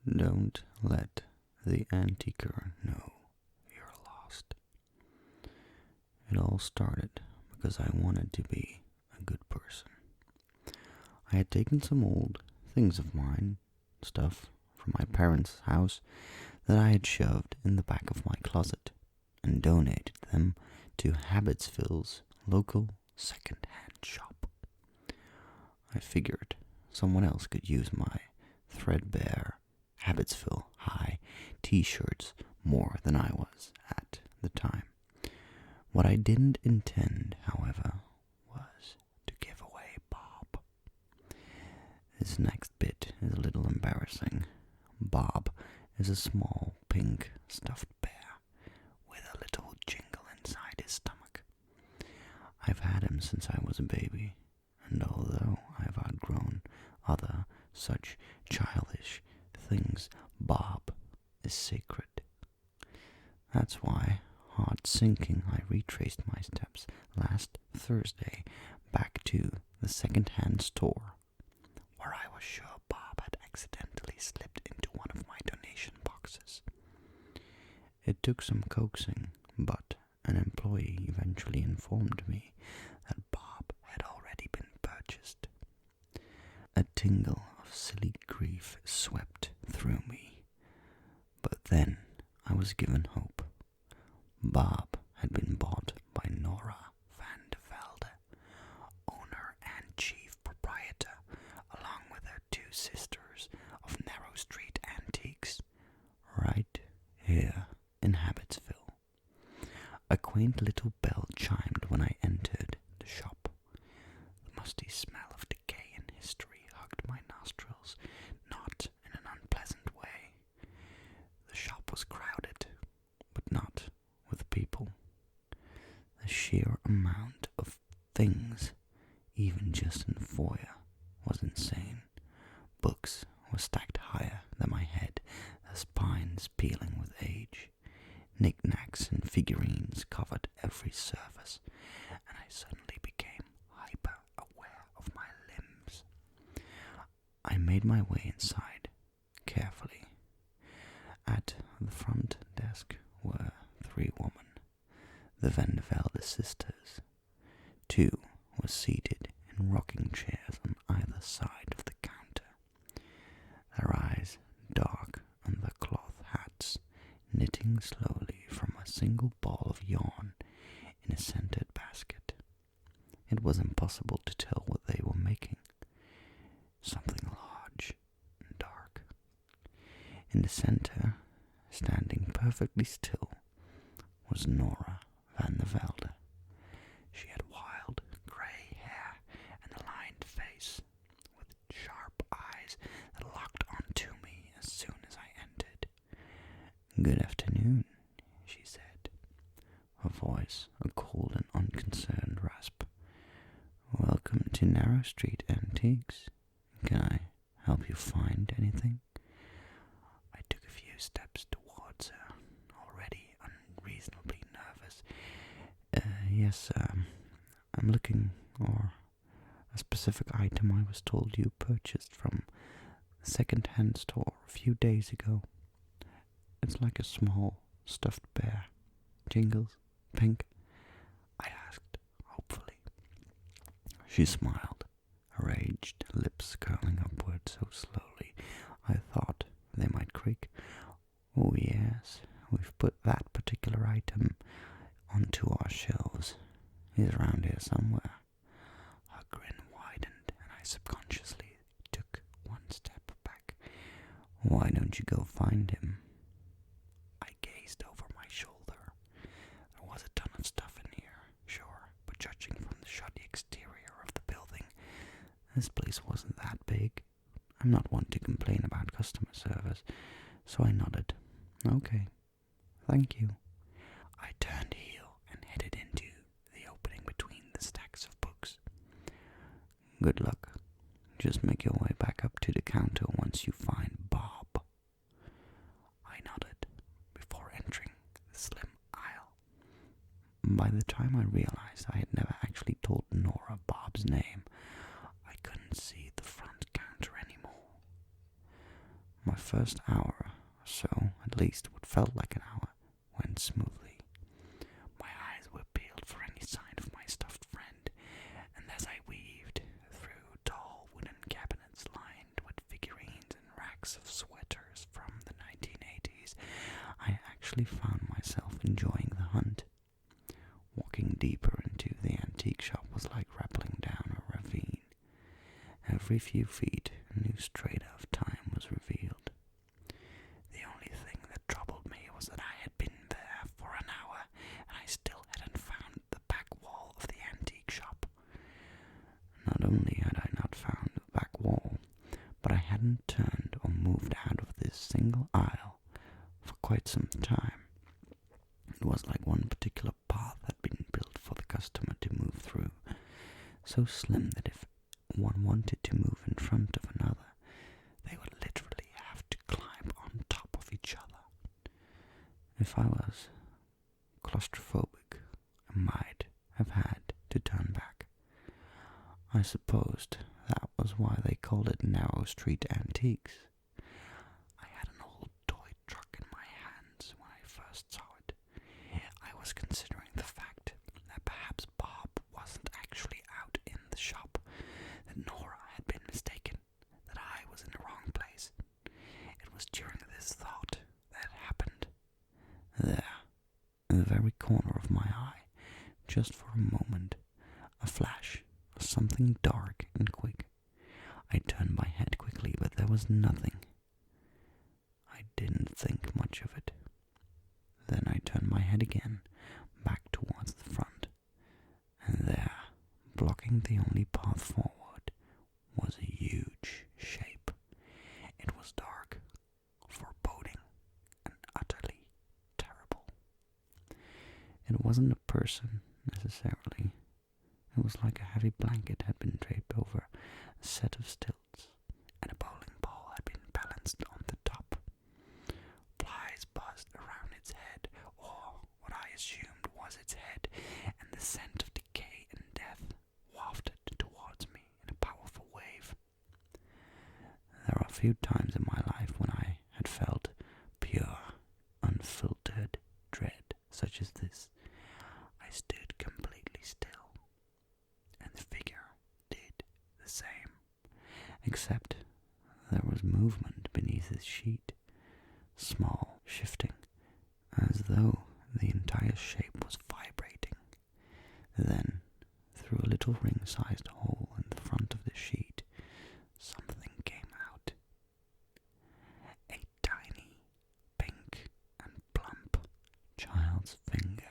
Don't let the antiquer know you're lost. It all started because I wanted to be a good person. I had taken some old things of mine, stuff from my parents' house that I had shoved in the back of my closet, and donated them to Habitsville's local second-hand shop. I figured someone else could use my threadbare Habitsville High t-shirts more than I was at the time. What I didn't intend, however, was to give away Bob. This next bit is a little embarrassing. Bob is a small pink stuffed bear with a little jingle inside his stomach. I've had him since I was a baby, and although I've outgrown other such childish things, Bob is sacred. That's why, heart sinking, I retraced my steps last Thursday back to the second-hand store, where I was sure Bob had accidentally slipped into one of my donation boxes. It took some coaxing, but an employee eventually informed me that Bob had already been purchased. A tingle of silly grief swept through me, but then I was given hope. Bob had been bought by Nora van de Velde, owner and chief proprietor, along with her two sisters, of Narrow Street Antiques, right here in Habitsville. A quaint little bell chimed when I entered the shop. The musty smell of decay and history hugged my nostrils, not in an unpleasant way. The shop was crowded, but not with people. The sheer amount of things, even just in the foyer, was insane. Books were stacked higher than my head, their spines peeling with age. Knickknacks and figurines covered every surface, and I suddenly became hyper-aware of my limbs. I made my way inside, carefully. At the front desk were three women, the Van de Velde sisters. Two were seated in rocking chairs on either side of the counter, their eyes dark under cloth hats, knitting slowly from a single ball of yarn in a scented basket. It was impossible to tell what they were making. Something large and dark. In the center, standing perfectly still, was Nora van de Velde. She had wild grey hair and a lined face, with sharp eyes that locked onto me as soon as I entered. "Good afternoon," she said, her voice a cold and unconcerned rasp. "Welcome to Narrow Street Antiques. Can I help you find anything?" I took a few steps towards her, already unreasonably nervous. Yes, I'm looking for a specific item I was told you purchased from a second-hand store a few days ago. It's like a small stuffed bear. Jingles, pink?" I asked, hopefully. She smiled, her aged lips curling upward so slowly I thought they might creak. "Oh yes, we've put that particular item onto our shelves. He's around here somewhere." Her grin widened, and I subconsciously took one step back. "Why don't you go find him?" I gazed over my shoulder. There was a ton of stuff in here, sure, but judging from the shoddy exterior of the building, this place wasn't that big. I'm not one to complain about customer service, so I nodded. "Okay, thank you." I turned heel and headed into the opening between the stacks of books. "Good luck. Just make your way back up to the counter once you find Bob." I nodded before entering the slim aisle. By the time I realized I had never actually told Nora Bob's name, I couldn't see the front counter anymore. My first hour or so, at least what felt like an hour, went smoothly. My eyes were peeled for any sign of my stuffed friend, and as I weaved through tall wooden cabinets lined with figurines and racks of sweaters from the 1980s, I actually found myself enjoying the hunt. Walking deeper into the antique shop was like rappelling down a ravine. Every few feet, a new strata of time was revealed. The only thing that troubled me was that I had been there for an hour, and I still hadn't found the back wall of the antique shop. Not only had I not found the back wall, but I hadn't turned or moved out of this single aisle for quite some time. It was like one particular path had been built for the customer to move through, so slim that if one wanted to move in front of another, they would literally have to climb on top of each other. If I was claustrophobic, I might have had to turn back. I supposed that was why they called it Narrow Street Antiques. I had an old toy truck in my hands when I first saw it. I was considering the fact that perhaps Bob wasn't actually out in the shop, that Nora had been mistaken, that I was in the wrong place. It was during this thought that it happened. There, in the very corner of my eye, just for a moment, a flash of something dark and quick. I turned my head quickly, but there was nothing. I didn't think much of it. Then I turned my head again, back towards the front, and there, blocking the only path forward, was a huge shape. It was dark, foreboding, and utterly terrible. It wasn't a person, necessarily. It was like a heavy blanket had been draped over a set of stilts, and a bowling ball had been balanced on the top. Flies buzzed around its head, or what I assumed was its head, and the scent of decay and death wafted towards me in a powerful wave. There are few times in my life when I had felt pure, unfiltered dread such as this. I stood completely still, and the figure did the same, except there was movement beneath its sheet, small, shifting, as though the entire shape was vibrating. Then, through a little ring-sized hole in the front of the sheet, something came out. A tiny, pink and plump child's finger.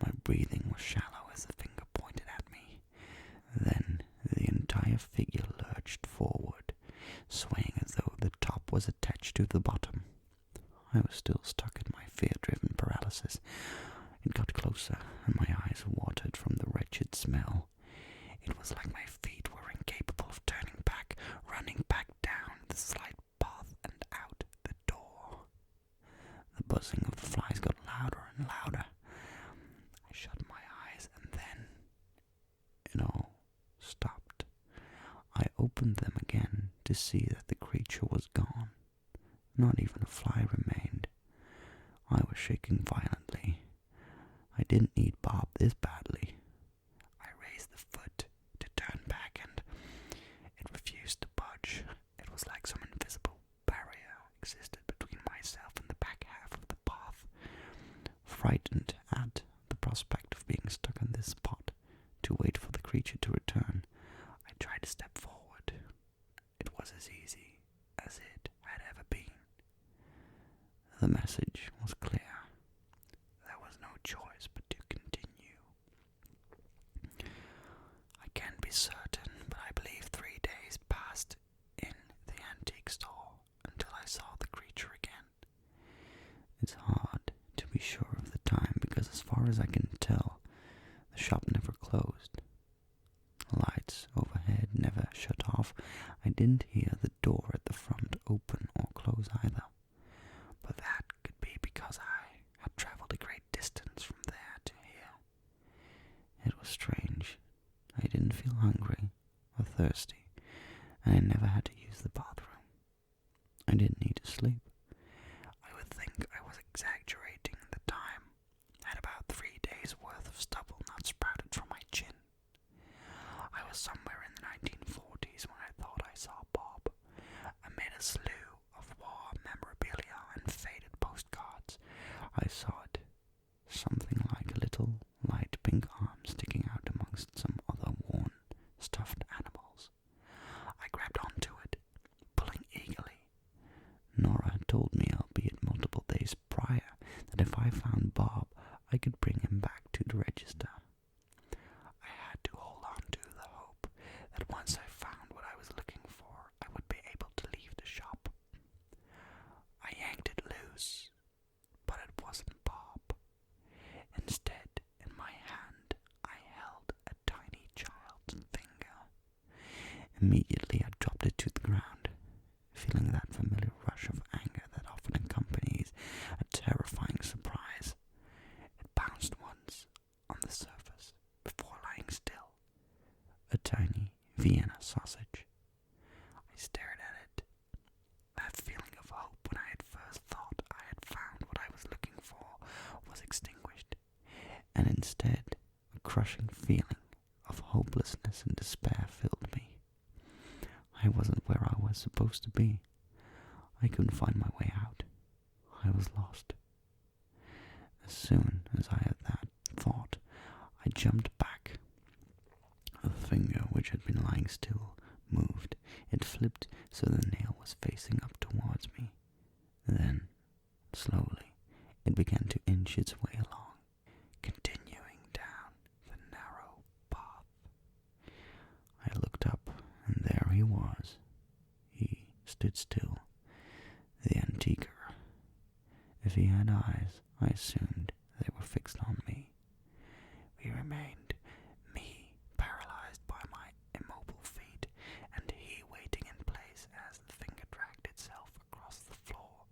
My breathing was shallow as the finger pointed at me. Then the entire figure lurched forward, swaying as though the top was attached to the bottom. I was still stuck in my fear-driven paralysis. It got closer, and my eyes watered from the wretched smell. It was like my feet were incapable of turning back, running back down the slight path and out the door. The buzzing of the flies got louder and louder. I shut my eyes, and then it all stopped. I opened them again to see that the creature was gone. Not even a fly remained. I was shaking violently. I didn't need Bob this badly. I raised the foot to turn back, and it refused to budge. It was like some invisible barrier existed between myself and the back half of the path. Frightened at the prospect of being stuck in this spot to wait for the creature to return, I tried to step forward. It was as easy as it had ever been. The message was clear. There was no choice but to continue. I can't be certain, but I believe 3 days passed in the antique store until I saw the creature again. It's hard to be sure of the time because as far as I can tell, the shop never closed. The lights overhead never shut off. I didn't hear the door at the front open or close either. But that could be because I had traveled a great distance from there to here. It was strange. I didn't feel hungry or thirsty, and I never had to use the bathroom. I didn't need to sleep. I would think I was exaggerating the time. I had about 3 days worth of stubble not sprouted from my chin. I was somewhere in the 1940s when I thought I saw Bob. Amid a slew of war memorabilia and faded postcards, I saw it. Something like a little light pink arm sticking out amongst some other worn, stuffed animals. I grabbed onto it, pulling eagerly. Nora told me, albeit multiple days prior, that if I found Bob, I could bring him back to the register. I had to hold on to the hope that once I found what I was looking for, I would be able to leave the shop. I yanked it loose, but it wasn't Bob. Instead, in my hand, I held a tiny child's finger. Immediately, I dropped it to the ground, feeling that familiar rush of anger that often accompanies a terrifying surprise. It bounced once on the surface before lying still. A tiny Vienna sausage. I stared at it. That feeling of hope when I had first thought I had found what I was looking for was extinguished, and instead a crushing feeling of hopelessness and despair filled me. I wasn't where I was supposed to be. I couldn't find my way out. I was lost. As soon as I had that thought, I jumped back. The finger, which had been lying still, moved. It flipped so the nail was facing up towards me. Then, slowly, it began to inch its way along, continuing down the narrow path. I looked up, and there he was. He stood still, the antiquer. If he had eyes, I assumed they were fixed on me. We remained, me paralyzed by my immobile feet, and he waiting in place as the finger dragged itself across the floor,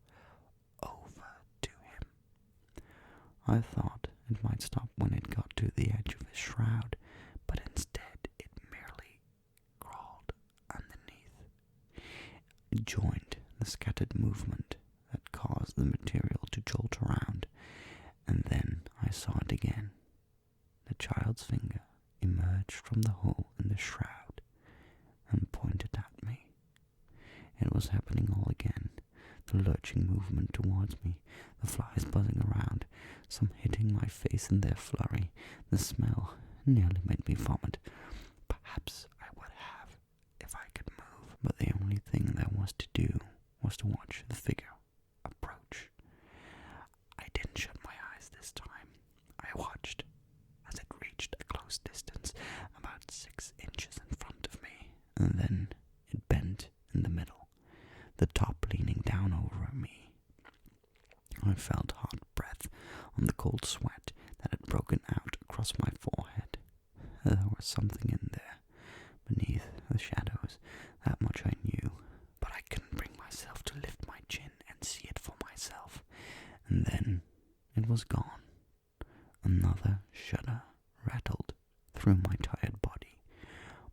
over to him. I thought it might stop when it got to the edge of his shroud, but instead it merely crawled underneath. It joined the scattered movement that caused the material to jolt around, and then I saw it again. The child's finger emerged from the hole in the shroud and pointed at me. It was happening all again, the lurching movement towards me, the flies buzzing around, some hitting my face in their flurry. The smell nearly made me vomit. Perhaps I would have if I could move, but the only thing there was to do was to watch the figure approach. I didn't shut my eyes this time. I watched as it reached a close distance, about 6 inches in front of me, and then it bent in the middle, the top leaning down over me. I felt hot breath on the cold sweat that had broken out across my forehead. There was something in there, beneath the shadows, that much I knew, but I couldn't bring myself to lift my chin and see it for myself. And then it was gone. Another shudder rattled through my tired body.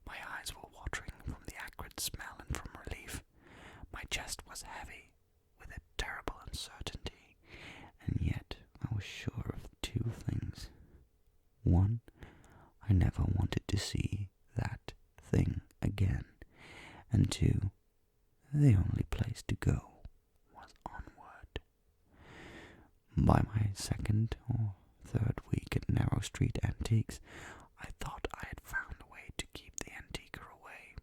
My eyes were watering from the acrid smell and from relief. My chest was heavy with a terrible uncertainty, and yet I was sure of 2 things. 1, I never wanted to see that thing again, and 2, the only place to go was onward. By my 2nd or 3rd week at Narrow Street Antiques, I thought I had found a way to keep the antiquer away.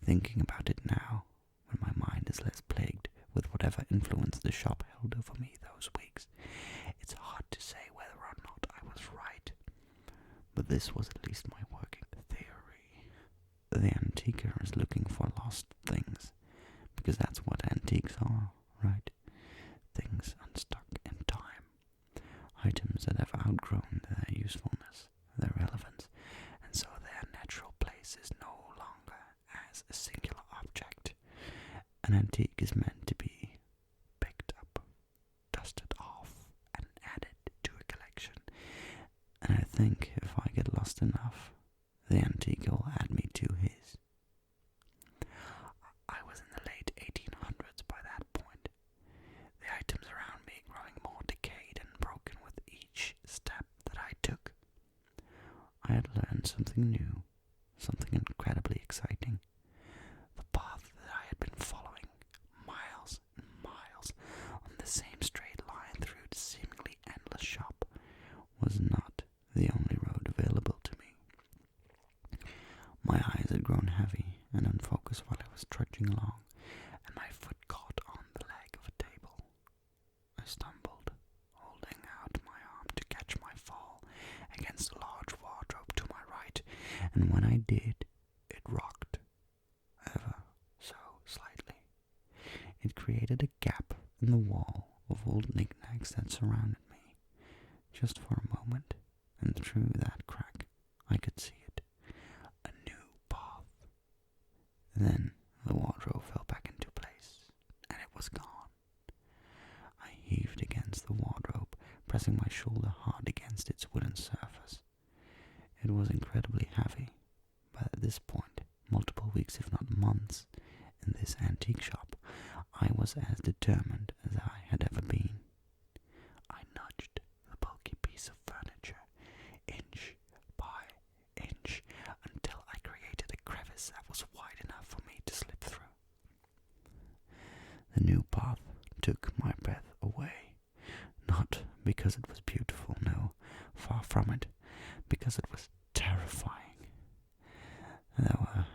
Thinking about it now, when my mind is less plagued with whatever influence the shop held over me those weeks, it's hard to say whether or not I was right. But this was at least my working theory. The antiquer is looking for lost things, because that's what antiques are, right? Things unstuck in time. Items that have outgrown their usefulness, their relevance, and so their natural place is no longer as a singular object. An antique is meant to be picked up, dusted off, and added to a collection. And I think if I get lost enough, the antique will add me to his. I was in the late 1800s by that something new, something incredibly exciting. The path that I had been following, miles and miles, on the same straight line through the seemingly endless shop, was not the only road available to me. My eyes had grown heavy and unfocused while I was trudging along, and my foot caught on the leg of a table. I stumbled, holding out my arm to catch my fall against a large wardrobe to my right, and when I did, it rocked, ever so slightly. It created a gap in the wall of old knickknacks that surrounded me, just for a moment, and through that crack I could see it. A new path. Then the wardrobe fell back into place, and it was gone. I heaved against the wardrobe, pressing my shoulder hard against its wooden surface. It was incredibly heavy, but at this point, multiple weeks if not months, in this antique shop, I was as determined as I had ever been. I nudged the bulky piece of furniture, inch by inch, until I created a crevice that was wide enough for me to slip through. The new path took my breath away, not because it was beautiful, no, far from it, because it was terrifying. There were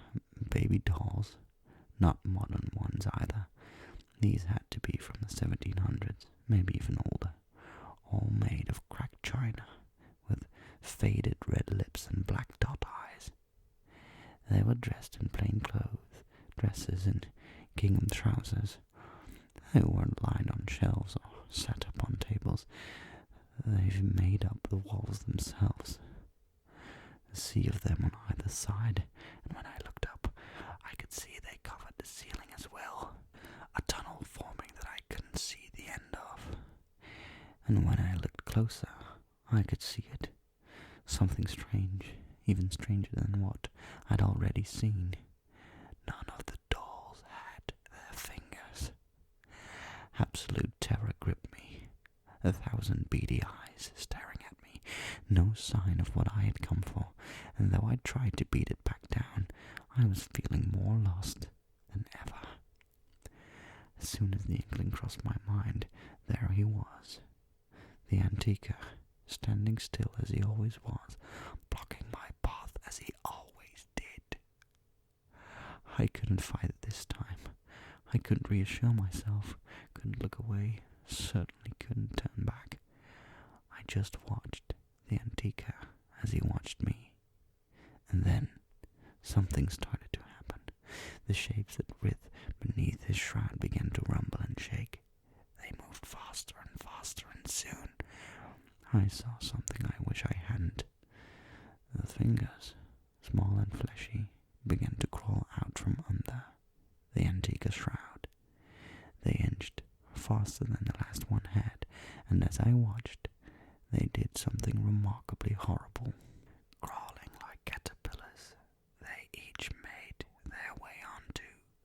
baby dolls, not modern ones either. These had to be from the 1700s, maybe even older, all made of cracked china, with faded red lips and black dot eyes. They were dressed in plain clothes, dresses and gingham trousers. They weren't lined on shelves or set up on tables. They made up the walls themselves. A sea of them on either side, and when I looked up, I could see they covered the ceiling as well, a tunnel forming that I couldn't see the end of. And when I looked closer, I could see it. Something strange, even stranger than what I'd already seen. None of the dolls had their fingers. Absolute terror gripped me. 1,000 beady eyes staring at me. No sign of what I had come for, and though I tried to beat it back down, I was feeling more lost than ever. As soon as the inkling crossed my mind, there he was. The antiquer, standing still as he always was, blocking my path as he always did. I couldn't fight it this time. I couldn't reassure myself, couldn't look away, certainly couldn't turn back. I just watched the antiquer as he watched me. And then something started to happen. The shapes that writhed beneath his shroud began to rumble and shake. They moved faster and faster, and soon I saw something I wish I hadn't. The fingers, small and fleshy, began to crawl out from under the antique's shroud. They inched faster than the last one had, and as I watched, they did something remarkably horrible. Crawling like caterpillars, they each made their way onto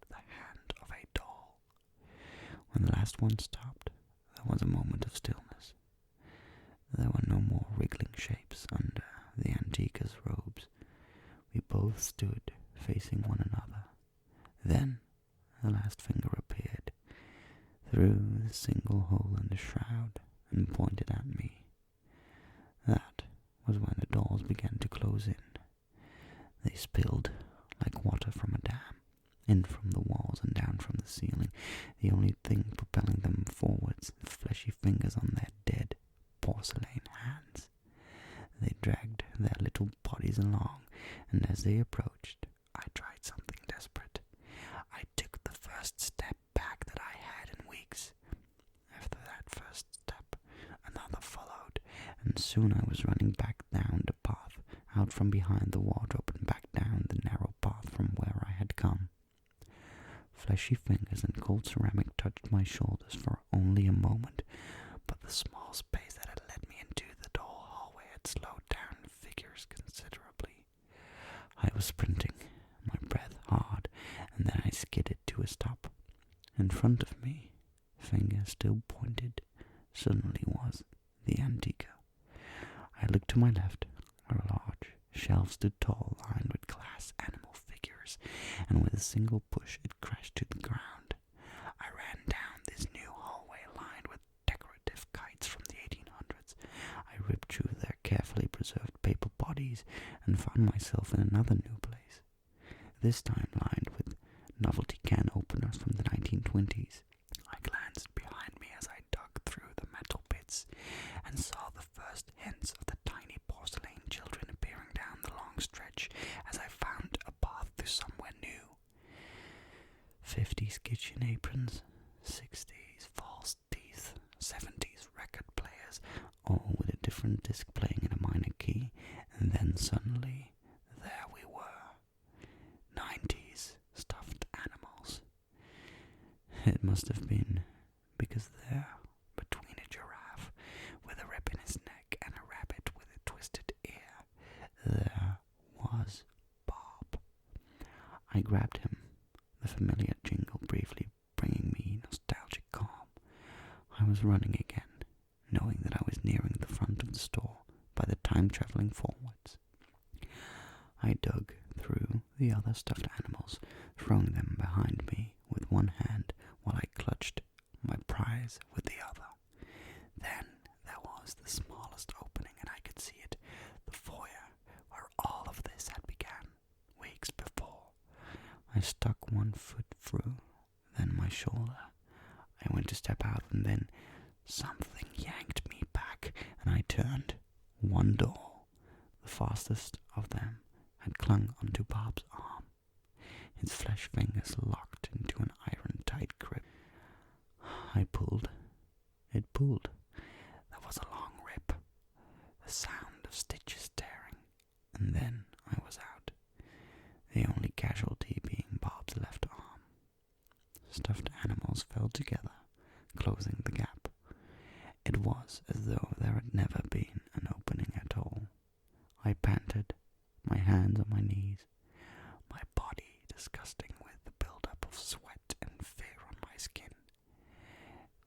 the hand of a doll. When the last one stopped, there was a moment of stillness. There were no more wriggling shapes under the antique's robes. We both stood facing one another. Then the last finger appeared through the single hole in the shroud and pointed at me. That was when the dolls began to close in. They spilled like water from a dam, in from the walls and down from the ceiling, the only thing propelling them forwards, the fleshy fingers on their dead porcelain hands. They dragged their little bodies along, and as they approached, I tried something desperate. I took the first step back that I had in weeks. After that first step, another followed, and soon I was running back down the path, out from behind the wardrobe and back down the narrow path from where I had come. Fleshy fingers and cold ceramic touched my shoulders for only a moment, but the small space that had led me into the doll hallway had slowed down figures considerably. I was sprinting, my breath hard, and then I skidded to a stop. In front of me, finger still pointed, suddenly was the antiquer. I looked to my left, where a large, Shelves stood tall, lined with glass animal figures, and with a single push it crashed to the ground. I ran down this new hallway lined with decorative kites from the 1800s. I ripped through their carefully preserved paper bodies and found myself in another new place, this time lined with novelty can openers from the 1920s. I glanced behind me as I dug through the metal bits and saw the first hints of the tiny porcelain children appearing down the long stretch as I found a path to somewhere new. 50s kitchen aprons, 60s false teeth, 70s record players, all with a different disc playing in a minor key, and then suddenly, there we were. 90s stuffed animals. It must have been because there, between a giraffe with a rip in his neck and a rabbit with a twisted ear, there was Bob. I grabbed him, the familiar jingle briefly bringing me nostalgic calm. I was running again, knowing that I was nearing the front of the store by the time traveling forwards. I dug through the other stuffed animals, throwing them behind me with one hand while I clutched my prize with the other. Then there was the smallest opening, and I could see it, the foyer where all of this had begun, weeks before. I stuck one foot through, then my shoulder. I went to step out, and then something yanked me back, and I turned. One door, the fastest of them, had clung onto Bob's arm. Its flesh fingers locked into an iron-tight grip. I pulled. It pulled. There was a long rip, the sound of stitches tearing, and then I was out, the only casualty being Bob's left arm. Stuffed animals fell together, closing the gap. It was as though there had never been an opening at all. I panted, my hands on my knees, my body disgusting with the build-up of sweat and fear on my skin.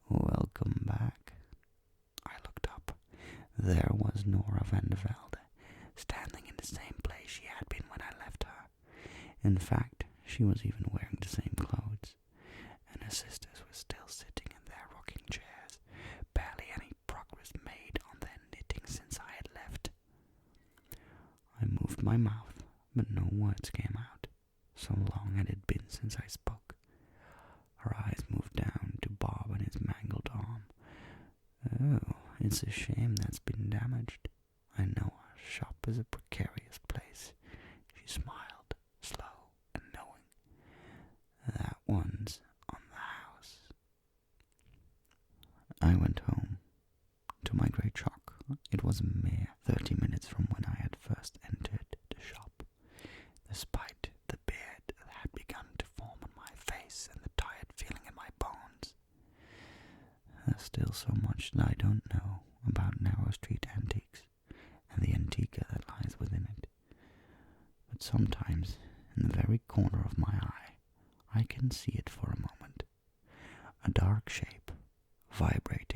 Welcome back. I looked up. There was Nora van der Velde, standing in the same place she had been when I left her. In fact, she was even wearing the same clothes, and her sisters were still sitting in their rocking chairs, barely any progress made on their knitting since I had left. I moved my mouth, but no words came out. So long had it been since I spoke. Her eyes moved down to Bob and his mangled arm. Oh, it's a shame that's been damaged. I know our shop is a precarious place. She smiled, slow and knowing. That one's on the house. I went home. To my great shock, it was a mere 30 minutes from when I had first entered the shop. Despite the beard that had begun to form on my face and the tired feeling in my bones, there's still so much that I don't know about narrow street antiques and the antica that lies within it. But sometimes, in the very corner of my eye, I can see it for a moment. A dark shape, vibrating